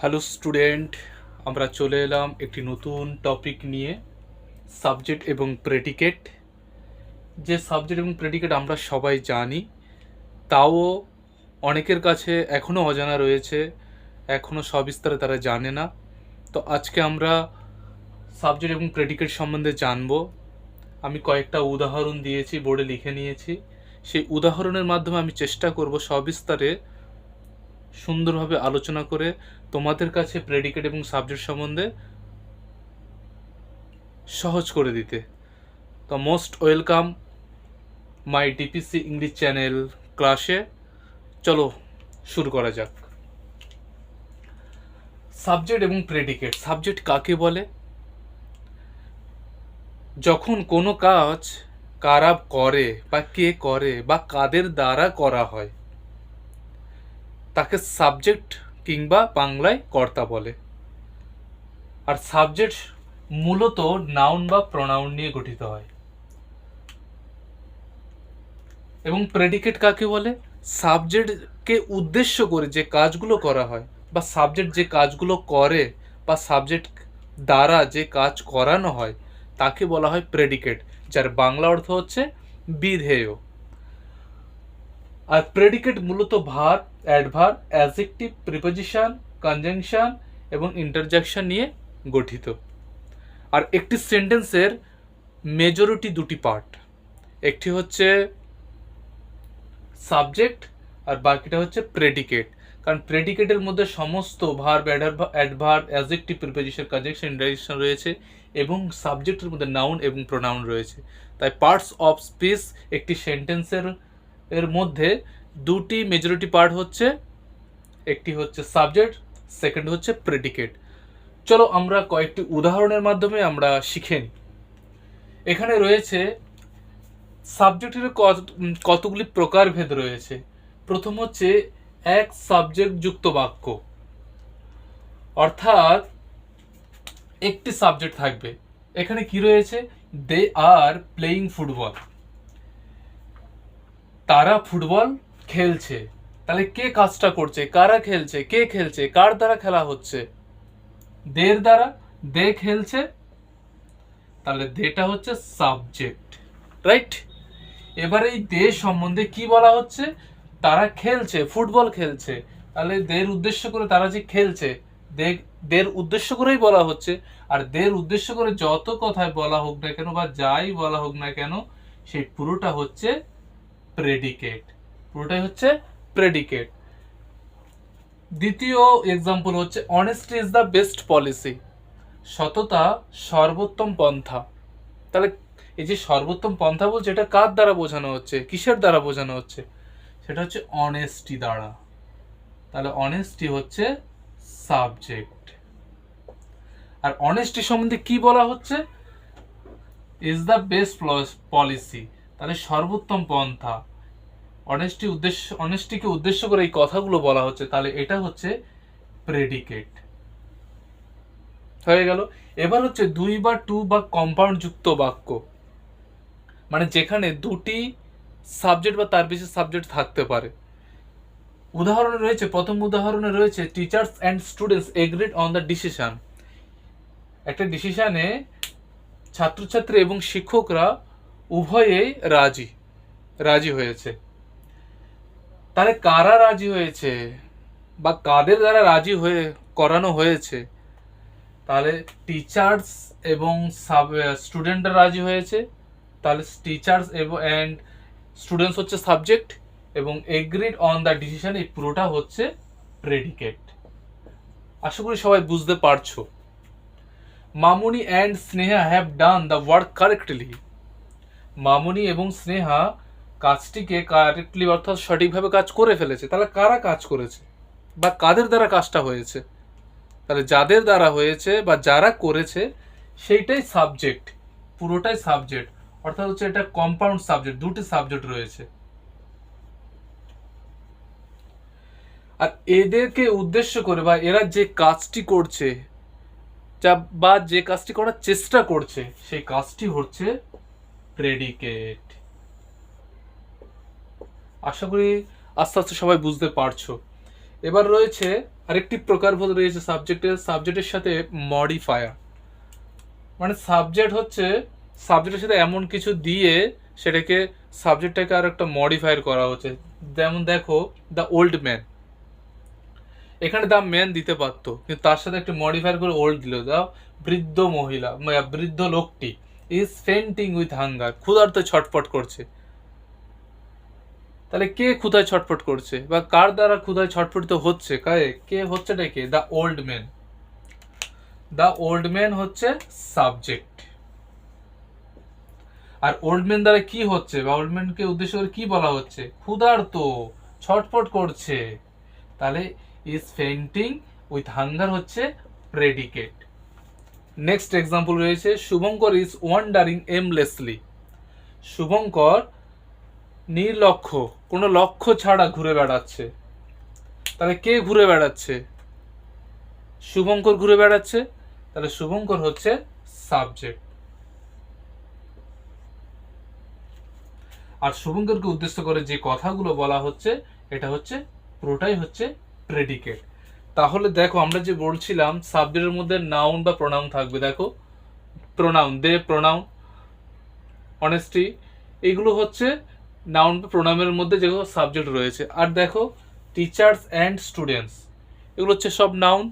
Hello student, আমরা চলে এলাম একটি নতুন টপিক নিয়ে, সাবজেক্ট এবং প্রেডিকেট। যে সাবজেক্ট এবং প্রেডিকেট আমরা সবাই জানি, তাও অনেকের কাছে এখনও অজানা রয়েছে, এখনও সবিস্তারে তারা জানে না। তো আজকে আমরা সাবজেক্ট এবং প্রেডিকেট সম্বন্ধে জানবো। আমি কয়েকটা উদাহরণ দিয়েছি, বোর্ডে লিখে নিয়েছি। সেই উদাহরণের মাধ্যমে আমি চেষ্টা করব সবিস্তারে সুন্দরভাবে আলোচনা করে তোমাদের কাছে প্রেডিকেট এবং সাবজেক্ট সম্বন্ধে সহজ করে দিতে। তো most welcome my DPC English channel ক্লাসে। চলো শুরু করা যাক। সাবজেক্ট এবং প্রেডিকেট। সাবজেক্ট কাকে বলে? যখন কোনো কাজ কারা করে বা কে করে বা কাদের দ্বারা করা হয়, তাকে সাবজেক্ট কিংবা বাংলায় কর্তা বলে। আর সাবজেক্ট মূলত নাউন বা প্রোনাউন নিয়ে গঠিত হয়। এবং প্রেডিকেট কাকে বলে? সাবজেক্টকে উদ্দেশ্য করে যে কাজগুলো করা হয় বা সাবজেক্ট যে কাজগুলো করে বা সাবজেক্ট দ্বারা যে কাজ করানো হয় তাকে বলা হয় প্রেডিকেট, যার বাংলা অর্থ হচ্ছে বিধেয়। আর প্রেডিকেট মূলত verb, adverb, adjective, preposition, conjunction এবং ইন্টারজেকশন নিয়ে গঠিত। আর একটি সেন্টেন্সের মেজরিটি দুটি পার্ট, একটি হচ্ছে সাবজেক্ট আর বাকিটা হচ্ছে প্রেডিকেট। কারণ প্রেডিকেটের মধ্যে সমস্ত verb, adverb, adjective, preposition, conjunction, interjection রয়েছে এবং সাবজেক্টের মধ্যে নাউন এবং প্রোনাউন রয়েছে। তাই পার্টস অফ স্পিচ একটি সেন্টেন্সের মধ্যে দুটি মেজরিটি পার্ট হচ্ছে, একটি হচ্ছে সাবজেক্ট, সেকেন্ড হচ্ছে প্রেডিকেট। চলো আমরা কয়েকটি উদাহরণের মাধ্যমে আমরা শিখে নিই। এখানে রয়েছে সাবজেক্টের কতগুলি প্রকারভেদ রয়েছে। প্রথম হচ্ছে এক সাবজেক্ট যুক্ত বাক্য, অর্থাৎ একটি সাবজেক্ট থাকবে। এখানে কি রয়েছে? দে আর প্লেইং ফুটবল, তারা ফুটবল খেলছে। তাহলে কে কাজটা করছে, কারা খেলছে, কে খেলছে, কার দ্বারা খেলা হচ্ছে? দের দ্বারা। দে খেলছে, তাহলে দেটা হচ্ছে সাবজেক্ট, রাইট? এবার এই দে সম্বন্ধে কি বলা হচ্ছে? তারা খেলছে, ফুটবল খেলছে। তাহলে দের উদ্দেশ্য করে তারা যে খেলছে, দের উদ্দেশ্য করেই বলা হচ্ছে। আর দের উদ্দেশ্য করে যত কথায় বলা হোক না কেন বা যাই বলা হোক না কেন, সেই পুরোটা হচ্ছে প্রেডিকেট, পুরোটাই হচ্ছে প্রেডিকেট। দ্বিতীয় এক্সাম্পল হচ্ছে honesty is the best policy, সততা সর্বোত্তম পন্থা। তাহলে এই যে সর্বোত্তম পন্থা বলছে, এটা কার দ্বারা বোঝানো হচ্ছে, কিসের দ্বারা বোঝানো হচ্ছে? সেটা হচ্ছে অনেস্টি দ্বারা। তাহলে অনেস্টি হচ্ছে সাবজেক্ট। আর অনেস্টি সম্বন্ধে কি বলা হচ্ছে? ইজ দ্য বেস্ট পলিসি, তাহলে সর্বোত্তম পন্থা। অনেস্টিকে উদ্দেশ্য করে এই কথাগুলো বলা হচ্ছে, তাহলে এটা হচ্ছে প্রেডিকেট। হয়ে গেল। এবার হচ্ছে দুই বা টু বা কম্পাউন্ড যুক্ত বাক্য, মানে যেখানে দুটি সাবজেক্ট বা তার বেশি সাবজেক্ট থাকতে পারে। উদাহরণে রয়েছে, প্রথম উদাহরণে রয়েছে teachers and students agreed on the decision. একটা ডিসিশনে ছাত্রছাত্রী এবং শিক্ষকরা উভয়েই রাজি হয়েছে। তাহলে কারা রাজি হয়েছে বা কাদের দ্বারা রাজি হয়ে করানো হয়েছে? তাহলে টিচার্স এবং স্টুডেন্টরা রাজি হয়েছে। তাহলে টিচার্স অ্যান্ড স্টুডেন্টস হচ্ছে সাবজেক্ট এবং এগ্রিড অন দ্য ডিসিশন, এই পুরোটা হচ্ছে প্রেডিকেট। আশা করি সবাই বুঝতে পারছো। মামুনি and Sneha have done the work correctly. মামুনি এবং স্নেহা কাজটিকে কারেক্টলি অর্থাৎ সঠিকভাবে কাজ করে ফেলেছে। তাহলে কারা কাজ করেছে বা কাদের দ্বারা কাজটা হয়েছে? তাহলে যাদের দ্বারা হয়েছে বা যারা করেছে সেইটাই সাবজেক্ট, পুরোটাই সাবজেক্ট। অর্থাৎ হচ্ছে এটা কম্পাউন্ড সাবজেক্ট, দুটি সাবজেক্ট রয়েছে। আর এদেরকে উদ্দেশ্য করে বা এরা যে কাজটি করছে বা যে কাজটি করার চেষ্টা করছে, সেই কাজটি হচ্ছে প্রেডিকেট। আশা করি আস্তে আস্তে সবাই বুঝতে পারছো। এবার রয়েছে আরেকটি প্রকারভেদ রয়েছে সাবজেক্টের সাথে মডিফায়ার। মানে সাবজেক্টের সাথে এমন কিছু দিয়ে সেটাকে সাবজেক্টটাকে আর একটা মডিফায়ার করা হচ্ছে। যেমন দেখো দ্য ওল্ড ম্যান, এখানে দ্য ম্যান দিতে পারতো, কিন্তু তার সাথে একটু মডিফায়ার করে ওল্ড দিল। দাও বৃদ্ধ মহিলা, বৃদ্ধ লোকটি ইজ ফেন্টিং উইথ হাঙ্গার, ক্ষুধার্ত ছটফট করছে। তাহলে কে ক্ষুধায় ছটফট করছে বা কার দ্বারা ক্ষুধায় ছটফটিত হচ্ছে, কে হচ্ছেটা কে? The old man. The old man হচ্ছে সাবজেক্ট। আর ওল্ড ম্যান দ্বারা কি হচ্ছে বা ওল্ড ম্যানকে উদ্দেশ্য করে কি বলা হচ্ছে? ক্ষুধার্ত, ছটফট করছে। তাহলে ইজ ফেন্টিং উইথ হাঙ্গার হচ্ছে প্রেডিকেট। নেক্সট এক্সাম্পল রয়েছে Shubhankar is wandering aimlessly. Shubhankar নির্লক্ষ্য, কোনো লক্ষ্য ছাড়া ঘুরে বেড়াচ্ছে। তাহলে কে ঘুরে বেড়াচ্ছে? শুভঙ্কর ঘুরে বেড়াচ্ছে। তাহলে শুভঙ্কর হচ্ছে সাবজেক্ট। আর শুভঙ্করকে উদ্দেশ্য করে যে কথাগুলো বলা হচ্ছে এটা হচ্ছে পুরোটাই হচ্ছে প্রেডিকেট। তাহলে দেখো আমরা যে বলছিলাম সাবজেক্টের মধ্যে নাউন বা প্রোনাউন থাকবে। দেখো প্রোনাউন, দে, প্রোনাউন, অনেস্টি, এগুলো হচ্ছে নাউন বা প্রোনাউনের মধ্যে যেগুলো সাবজেক্ট রয়েছে। আর দেখো টিচার্স অ্যান্ড স্টুডেন্টস, এগুলো হচ্ছে সব নাউন।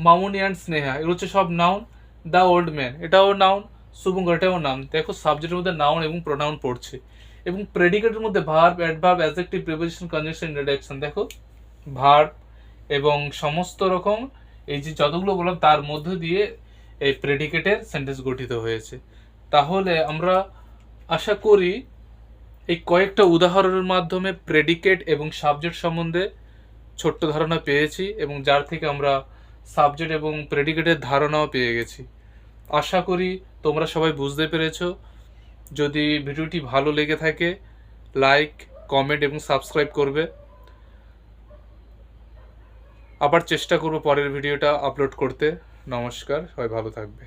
মামুনি অ্যান্ড স্নেহা, এগুলো হচ্ছে সব নাউন। দ্য ওল্ড ম্যান এটাও নাউন, শুভঙ্কর এটাও নাউন। দেখো সাবজেক্টের মধ্যে নাউন এবং প্রোনাউন পড়ছে। এবং প্রেডিকেটের মধ্যে verb, adverb, adjective, preposition, conjunction, introduction. দেখো ভার্ব এবং সমস্ত রকম এই যে যতগুলো বললাম তার মধ্য দিয়ে এই প্রেডিকেটের সেন্টেন্স গঠিত হয়েছে। তাহলে আমরা আশা করি এই কয়েকটা উদাহরণের মাধ্যমে প্রেডিকেট এবং সাবজেক্ট সম্বন্ধে ছোট্ট ধারণা পেয়েছি, এবং যার থেকে আমরা সাবজেক্ট এবং প্রেডিকেটের ধারণাও পেয়ে গেছি। আশা করি তোমরা সবাই বুঝতে পেরেছো। যদি ভিডিওটি ভালো লেগে থাকে লাইক, কমেন্ট এবং সাবস্ক্রাইব করবে। আবার চেষ্টা করব পরের ভিডিওটা আপলোড করতে। নমস্কার, সবাই ভালো থাকবে।